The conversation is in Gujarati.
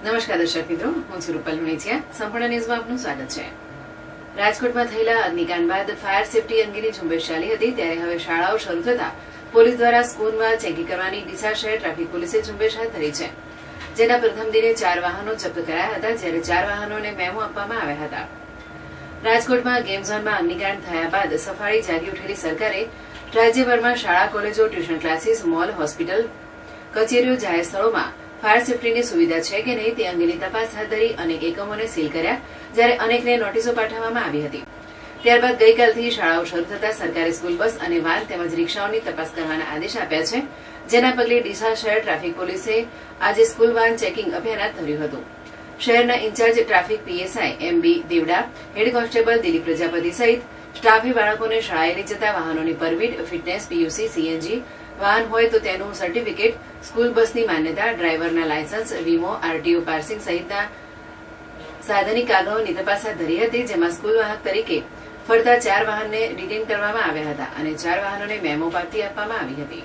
નમસ્કાર દર્શક મિત્રો, હું છું રૂપલ લુણીચિયા. સંપૂર્ણ ન્યૂઝમાં આપનું સ્વાગત છે. રાજકોટમાં થયેલા અગ્નિકાંડ બાદ ફાયર સેફટી અંગેની ઝુંબેશ ચાલી હતી, ત્યારે હવે શાળાઓ શરૂ થતા પોલીસ દ્વારા સ્કૂલમાં ચેકિંગ કરવાની ડીસા શહેર ટ્રાફિક પોલીસે ઝુંબેશ હાથ ધરી છે. જેના પ્રથમ દિને 4 વાહનો જપ્ત કરાયા હતા, જ્યારે 4 વાહનોને મેમો આપવામાં આવ્યા હતા. રાજકોટમાં ગેમ ઝોનમાં અગ્નિકાંડ થયા બાદ સફાળી જાગી ઉઠેલી સરકારે રાજ્યભરમાં શાળા, કોલેજો, ટ્યુશન ક્લાસીસ, મોલ, હોસ્પિટલ, કચેરીઓ, જાહેર સ્થળોમાં ફાયર સેફટીની સુવિધા છે કે નહીં તે અંગેની તપાસ હાથ ધરી અનેક એકમોને સીલ કર્યા, જ્યારે અનેકને નોટિસો પાઠવવામાં આવી હતી. ત્યારબાદ ગઈકાલથી શાળાઓ શરૂ થતા સરકારી સ્કૂલ બસ અને વાન તેમજ રિક્ષાઓની તપાસ કરવાના આદેશ આપ્યા છે. જેના પગલે ડીસા શહેર ટ્રાફિક પોલીસે આજે સ્કૂલ વાન ચેકિંગ અભિયાન હાથ ધર્યું હતું. શહેરના ઇન્ચાર્જ ટ્રાફિક પીએસઆઈ એમબી દેવડા, હેડ કોન્સ્ટેબલ દિલીપ પ્રજાપતિ સહિત સ્ટાફે બાળકોને શાળાએ લઈ જતા વાહનોની પરમિટ, ફિટનેસ, પીયુસી, સીએનજી વાહન હોય તો તેનું સર્ટિફિકેટ, સ્કૂલ બસની માન્યતા, ડ્રાઈવરના લાયસન્સ, વીમો, આરટીઓ, પાર્સિંગ સહિતના સાધનિક કાગળોની તપાસ હાથ ધરી હતી. જેમાં સ્કૂલ વાહક તરીકે ફરતા 4 વાહનને ડિટેઇન કરવામાં આવ્યા હતા અને 4 વાહનોને મેમો પાટી આપવામાં આવી હતી.